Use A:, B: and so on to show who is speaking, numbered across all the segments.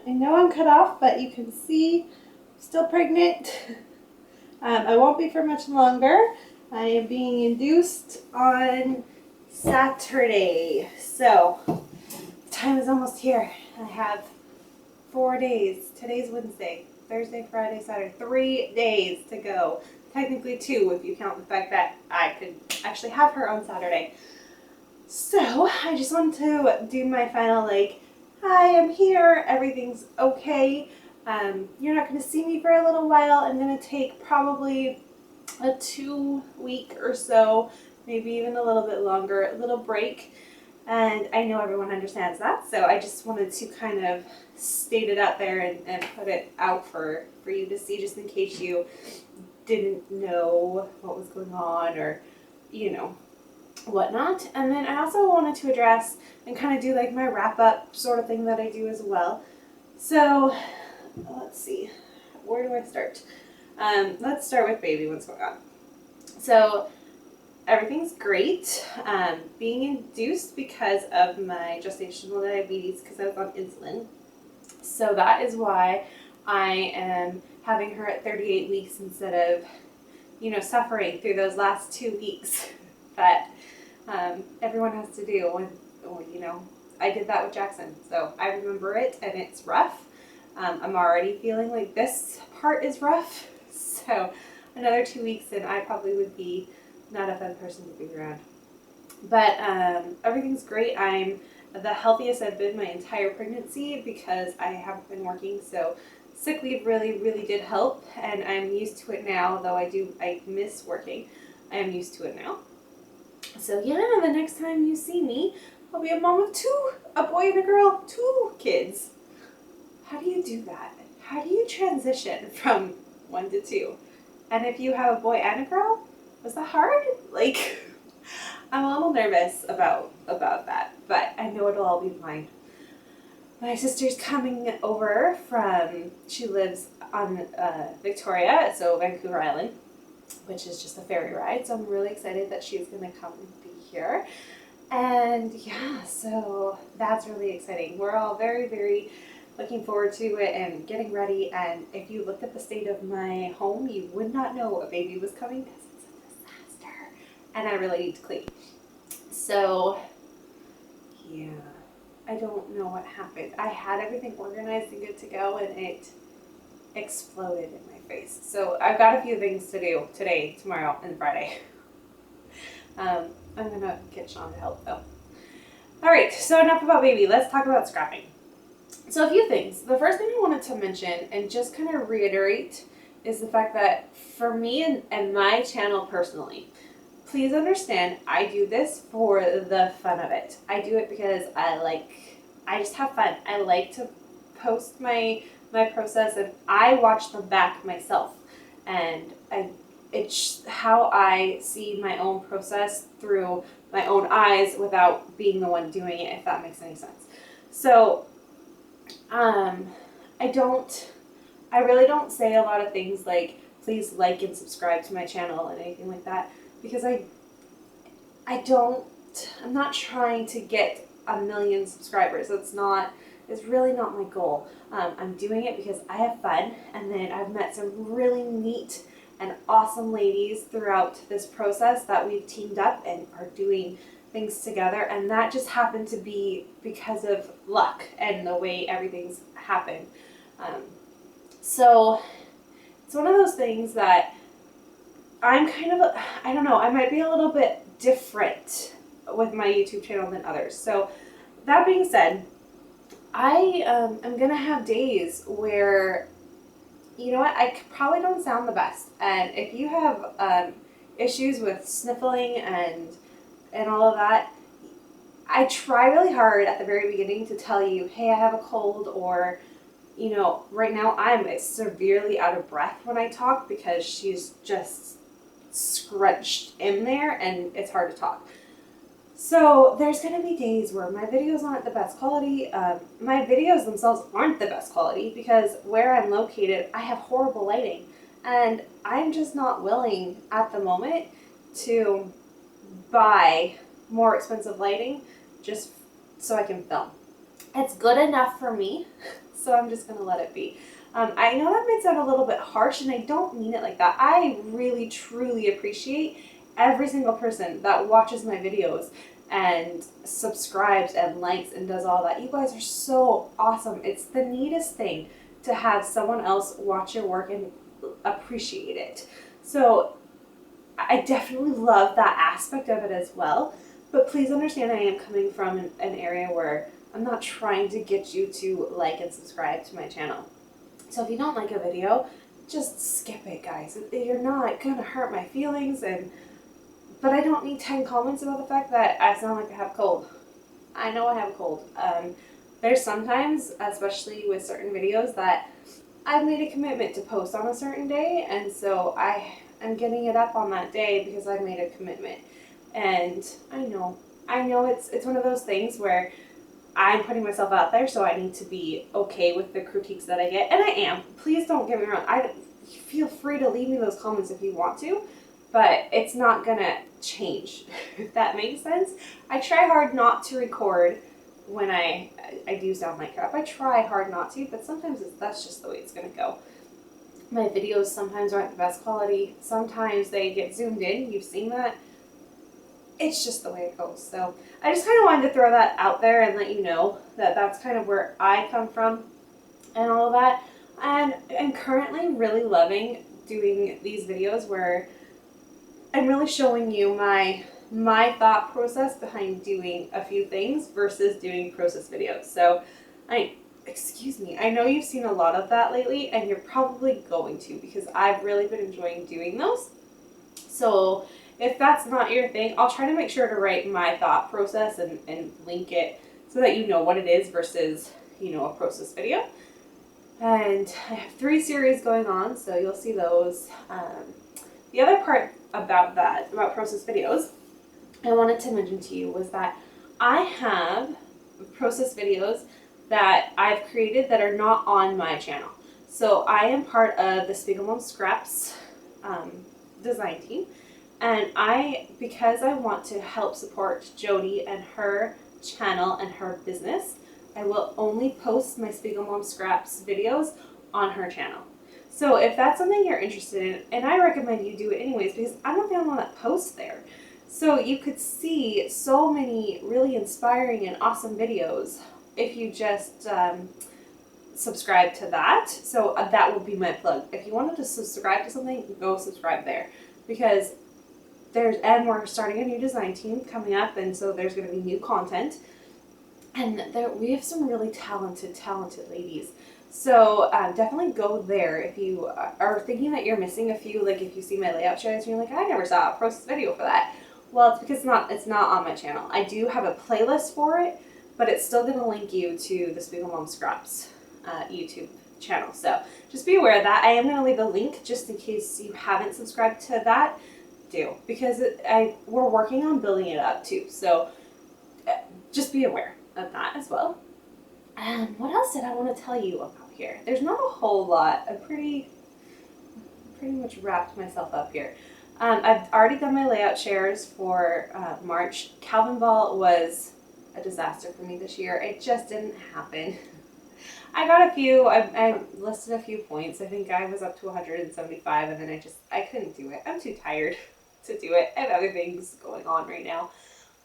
A: I know I'm cut off, but you can see I'm still pregnant. I won't be for much longer. I am being induced on Saturday. So, time is almost here. I have 4 days. Today's Wednesday, Thursday, Friday, Saturday. 3 days to go. Technically 2 if you count the fact that I could actually have her on Saturday. So, I just want to do my final hi, I'm here, everything's okay. You're not going to see me for a little while. I'm going to take probably a 2-week or so, maybe even a little bit longer, a little break. And I know everyone understands that, so I just wanted to kind of state it out there and put it out for you to see, just in case you didn't know what was going on or, whatnot. And then I also wanted to address and kind of do my wrap up sort of thing that I do as well. So let's see, where do I start? Let's start with baby, what's going on. So everything's great. Being induced because of my gestational diabetes because I was on insulin. So that is why I am having her at 38 weeks instead of, suffering through those last 2 weeks that everyone has to do when, I did that with Jackson. So I remember it and it's rough. I'm already feeling like this part is rough. So another 2 weeks and I probably would be not a fun person to be around. But everything's great. I'm the healthiest I've been my entire pregnancy because I haven't been working. So sick leave really, really did help. And I'm used to it now, though I miss working. I am used to it now. So yeah, the next time you see me, I'll be a mom of 2, a boy and a girl, 2 kids. How do you do that? How do you transition from 1 to 2? And if you have a boy and a girl, was that hard? I'm a little nervous about that, but I know it'll all be fine. My sister's coming over she lives on Victoria, so Vancouver Island, which is just a ferry ride. So I'm really excited that she's going to come and be here. And yeah, so that's really exciting. We're all very, very looking forward to it and getting ready. And if you looked at the state of my home, you would not know a baby was coming because it's a disaster. And I really need to clean. So yeah, I don't know what happened. I had everything organized and good to go and it exploded in my face. So I've got a few things to do today, tomorrow, and Friday. I'm going to get Sean to help though. All right, so enough about baby. Let's talk about scrapping. So a few things. The first thing I wanted to mention and just kind of reiterate is the fact that for me and my channel personally, please understand I do this for the fun of it. I do it because I just have fun. I like to post my process and I watch them back myself. And it's how I see my own process through my own eyes without being the one doing it, if that makes any sense. So I really don't say a lot of things like, please like and subscribe to my channel and anything like that, because I'm not trying to get 1 million subscribers. It's really not my goal. I'm doing it because I have fun, and then I've met some really neat and awesome ladies throughout this process that we've teamed up and are doing things together, and that just happened to be because of luck and the way everything's happened. So it's one of those things that I'm kind of, I don't know, I might be a little bit different with my YouTube channel than others. So that being said, I am going to have days where, you know what, I probably don't sound the best. And if you have issues with sniffling and all of that, I try really hard at the very beginning to tell you, hey, I have a cold, or, right now I'm severely out of breath when I talk because she's just scrunched in there and it's hard to talk. So there's going to be days where my videos aren't the best quality. My videos themselves aren't the best quality because where I'm located, I have horrible lighting. And I'm just not willing at the moment to buy more expensive lighting just so I can film. It's good enough for me, so I'm just gonna let it be. I know that might sound a little bit harsh, and I don't mean it like that. I really, truly appreciate every single person that watches my videos and subscribes and likes and does all that. You guys are so awesome. It's the neatest thing to have someone else watch your work and appreciate it. So I definitely love that aspect of it as well. But please understand, I am coming from an area where I'm not trying to get you to like and subscribe to my channel. So if you don't like a video, just skip it, guys. You're not gonna hurt my feelings, but I don't need 10 comments about the fact that I sound like I have a cold. I know I have a cold. There's sometimes, especially with certain videos, that I've made a commitment to post on a certain day, and so I am getting it up on that day because I've made a commitment. And I know it's one of those things where I'm putting myself out there, so I need to be okay with the critiques that I get, and I am. Please don't get me wrong. Feel free to leave me those comments if you want to, but it's not gonna change, if that makes sense. I try hard not to record when I do sound like crap. I try hard not to, but sometimes that's just the way it's gonna go. My videos sometimes aren't the best quality. Sometimes they get zoomed in. You've seen that. It's just the way it goes. So I just kind of wanted to throw that out there and let you know that that's kind of where I come from and all of that. And I'm currently really loving doing these videos where I'm really showing you my thought process behind doing a few things versus doing process videos. So excuse me, I know you've seen a lot of that lately, and you're probably going to, because I've really been enjoying doing those. So if that's not your thing, I'll try to make sure to write my thought process and link it so that you know what it is versus, a process video. And I have 3 series going on, so you'll see those. The other part about process videos, I wanted to mention to you was that I have process videos that I've created that are not on my channel. So I am part of the Spiegelmom Scraps design team. And because I want to help support Jody and her channel and her business, I will only post my Spiegelmom Scraps videos on her channel. So if that's something you're interested in, and I recommend you do it anyways, because I'm not the only one that posts there. So you could see so many really inspiring and awesome videos if you just subscribe to that. So that will be my plug. If you wanted to subscribe to something, go subscribe there, because we're starting a new design team coming up, and so there's going to be new content, and we have some really talented ladies. So definitely go there if you are thinking that you're missing a few. Like if you see my layout shares and you're like, I never saw a process video for that. Well, it's because it's not on my channel. I do have a playlist for it, but it's still going to link you to the Spiegelmom Scraps YouTube channel. So just be aware of that. I am going to leave a link just in case you haven't subscribed to that. Because we're working on building it up too. So just be aware of that as well. And what else did I want to tell you about here? There's not a whole lot. I pretty much wrapped myself up here. I've already done my layout shares for March. Calvin Ball was a disaster for me this year. It just didn't happen. I got a few, I listed a few points. I think I was up to 175, and then I couldn't do it. I'm too tired to do it. I have other things going on right now.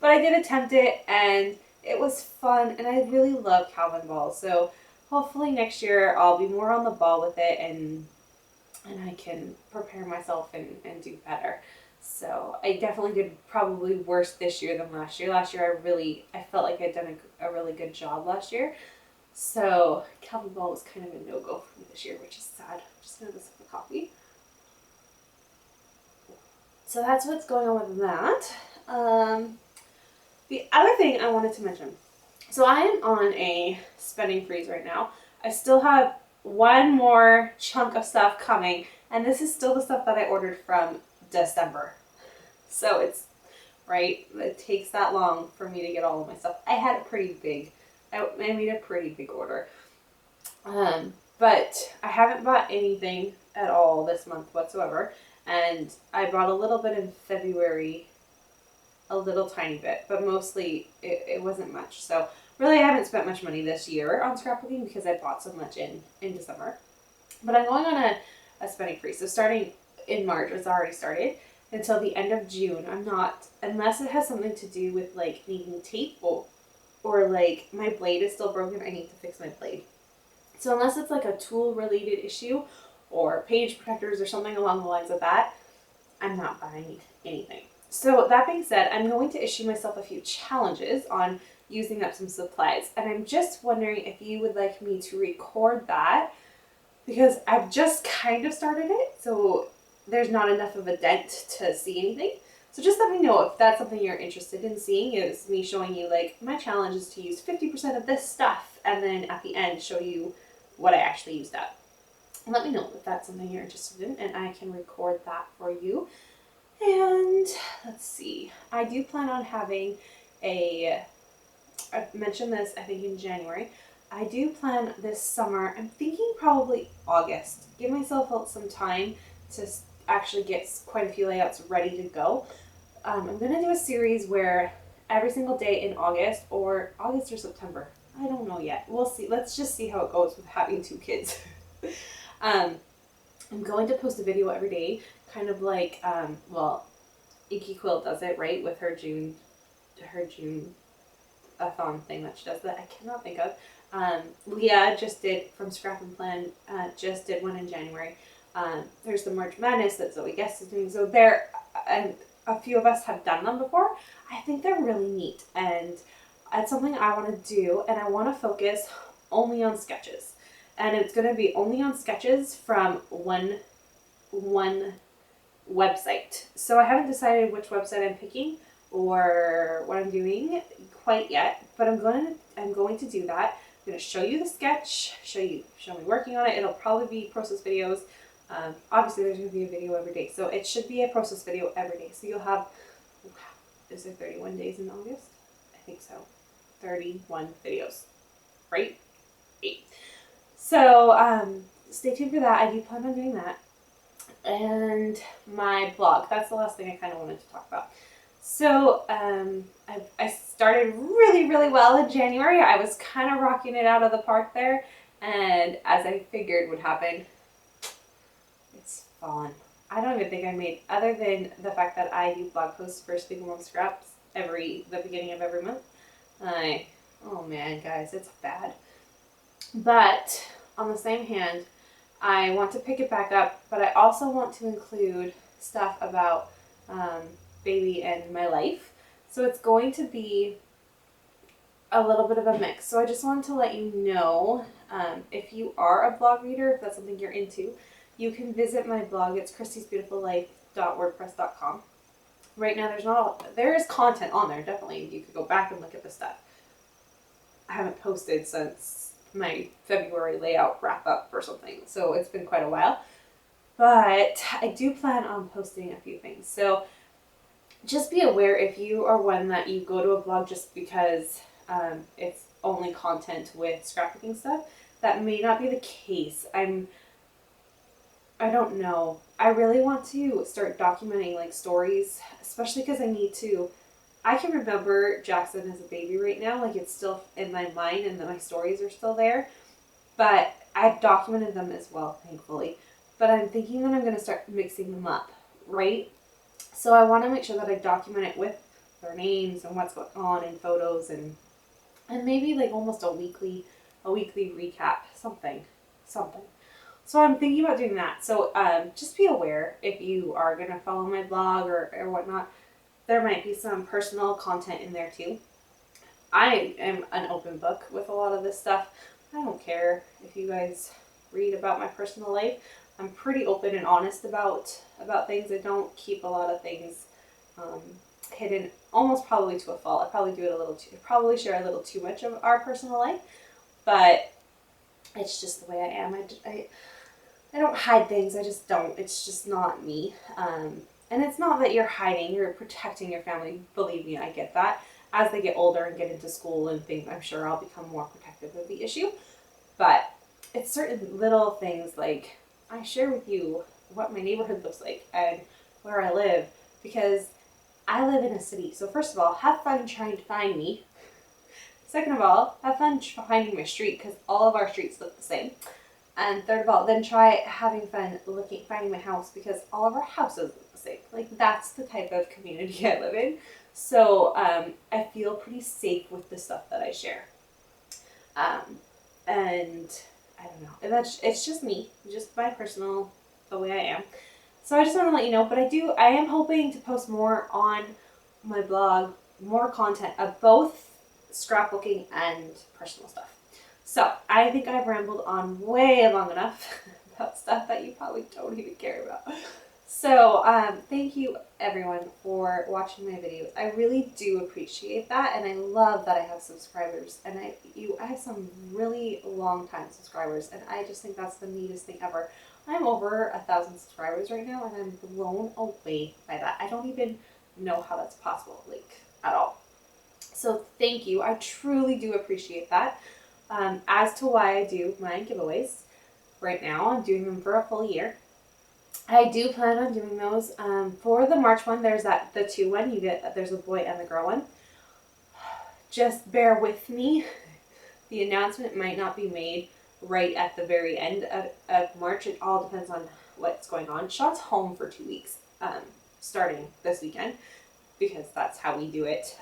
A: But I did attempt it, and it was fun, and I really love Calvin Ball. So hopefully next year I'll be more on the ball with it, and I can prepare myself and do better. So I definitely did probably worse this year than last year. Last year I felt like I'd done a really good job last year. So Calvin Ball was kind of a no-go for me this year, which is sad. I'm just going to go sip a coffee. So that's what's going on with that. The other thing I wanted to mention. So I am on a spending freeze right now. I still have one more chunk of stuff coming, and this is still the stuff that I ordered from December. So it takes that long for me to get all of my stuff. I made a pretty big order. But I haven't bought anything at all this month whatsoever. And I bought a little bit in February, a little tiny bit, but mostly it wasn't much. So Really, I haven't spent much money this year on scrapbooking because I bought so much in December. But I'm going on a spending freeze. So starting in March, it's already started, until the end of June. I'm not, unless it has something to do with like needing tape or like my blade is still broken, I need to fix my blade. So unless it's like a tool related issue or page protectors or something along the lines of that, I'm not buying anything. So that being said, I'm going to issue myself a few challenges on using up some supplies. And I'm just wondering if you would like me to record that, because I've just kind of started it. So there's not enough of a dent to see anything. So just let me know if that's something you're interested in seeing, is me showing you like my challenge is to use 50% of this stuff and then at the end show you what I actually used up. Let me know if that's something you're interested in and I can record that for you. And let's see, I do plan on having I mentioned this I think in January, I do plan this summer, I'm thinking probably August, give myself some time to actually get quite a few layouts ready to go. I'm going to do a series where every single day in August or September, I don't know yet, we'll see, let's just see how it goes with having 2 kids. I'm going to post a video every day, kind of like, Icky Quilt does it, right, with her June a-thon thing that she does that I cannot think of. Leah just did, from Scrap and Plan, just did one in January. There's the March Madness that Zoe Guest is doing. So there, and a few of us have done them before. I think they're really neat, and it's something I want to do, and I want to focus only on sketches. And it's going to be only on sketches from one website. So I haven't decided which website I'm picking or what I'm doing quite yet, but I'm going to do that. I'm going to show you the sketch, show me working on it. It'll probably be process videos. Obviously there's going to be a video every day, so it should be a process video every day. So you'll have, is there 31 days in August? I think so. 31 videos, right? 8. So stay tuned for that. I do plan on doing that. And my blog, that's the last thing I kind of wanted to talk about. So I started really, really well in January. I was kind of rocking it out of the park there. And as I figured would happen, it's fallen. I don't even think I made, other than the fact that I do blog posts for Speak Among Scraps the beginning of every month. Oh man, guys, it's bad. But on the same hand, I want to pick it back up, but I also want to include stuff about baby and my life. So it's going to be a little bit of a mix. So I just wanted to let you know, if you are a blog reader, if that's something you're into, you can visit my blog. It's christysbeautifullife.wordpress.com. Right now there is content on there, definitely. You could go back and look at the stuff. I haven't posted since my February layout wrap up or something, so it's been quite a while. But I do plan on posting a few things. So just be aware if you are one that you go to a blog just because it's only content with scrapbooking stuff, that may not be the case. I don't know. I really want to start documenting like stories, especially because I can remember Jackson as a baby right now, like it's still in my mind and my stories are still there, but I've documented them as well, thankfully. But I'm thinking that I'm going to start mixing them up, right? So I want to make sure that I document it with their names and what's going on and photos and maybe like almost a weekly recap, something. So I'm thinking about doing that. So just be aware if you are going to follow my blog or whatnot, there might be some personal content in there too. I am an open book with a lot of this stuff. I don't care if you guys read about my personal life. I'm pretty open and honest about things. I don't keep a lot of things hidden, almost probably to a fault. I probably probably share a little too much of our personal life, but it's just the way I am. I don't hide things. I just don't. It's just not me. And it's not that you're hiding, you're protecting your family. Believe me, I get that. As they get older and get into school and things, I'm sure I'll become more protective of the issue. But it's certain little things, like I share with you what my neighborhood looks like and where I live, because I live in a city. So first of all, have fun trying to find me. Second of all, have fun finding my street because all of our streets look the same. And third of all, then try having fun finding my house because all of our houses look the same. Like that's the type of community I live in. So I feel pretty safe with the stuff that I share. And I don't know. It's just me, just my personal, the way I am. So I just want to let you know, but I am hoping to post more on my blog, more content of both scrapbooking and personal stuff. So I think I've rambled on way long enough about stuff that you probably don't even care about. So thank you everyone for watching my videos. I really do appreciate that, and I love that I have subscribers, and I have some really long time subscribers, and I just think that's the neatest thing ever. I'm over 1,000 subscribers right now, and I'm blown away by that. I don't even know how that's possible, like at all. So thank you. I truly do appreciate that. As to why I do my giveaways, right now I'm doing them for a full year. I do plan on doing those. For the March one, there's the 2 one. There's a boy and a girl one. Just bear with me. The announcement might not be made right at the very end of March. It all depends on what's going on. Shot's home for 2 weeks, starting this weekend, because that's how we do it.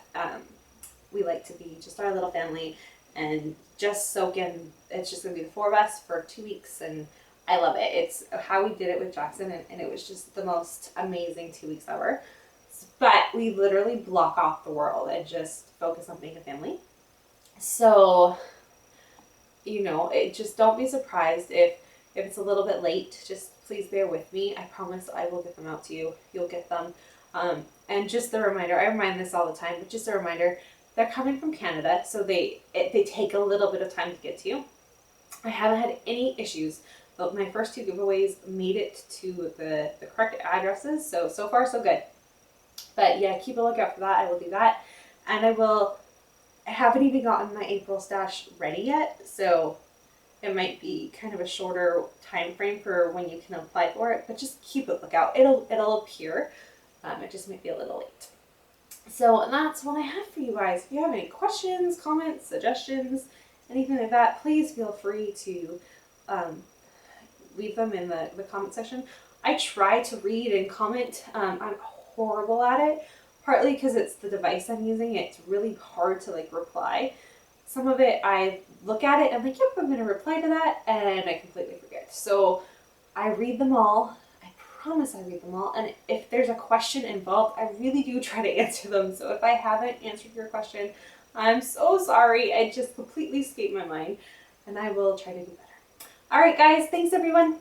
A: We like to be just our little family and just soak in. It's just going to be the 4 of us for 2 weeks, and I love it. It's how we did it with Jackson, and it was just the most amazing 2 weeks ever. But we literally block off the world and just focus on being a family. So, just don't be surprised if it's a little bit late. Just please bear with me. I promise I will get them out to you. You'll get them. And just a reminder, I remind this all the time, but just a reminder, they're coming from Canada, so they take a little bit of time to get to you. I haven't had any issues, but my first 2 giveaways made it to the correct addresses, so far so good. But yeah, keep a lookout for that. I will do that. And I haven't even gotten my April stash ready yet, so it might be kind of a shorter time frame for when you can apply for it, but just keep a lookout. It'll appear. It just might be a little late. So that's what I have for you guys. If you have any questions, comments, suggestions, anything like that, please feel free to leave them in the comment section. I try to read and comment. I'm horrible at it, partly because it's the device I'm using. It's really hard to reply. Some of it, I look at it and I'm like, yep, I'm going to reply to that, and I completely forget. So I read them all. I promise I read them all. And if there's a question involved, I really do try to answer them. So if I haven't answered your question, I'm so sorry. It just completely escaped my mind, and I will try to do better. All right, guys, thanks everyone.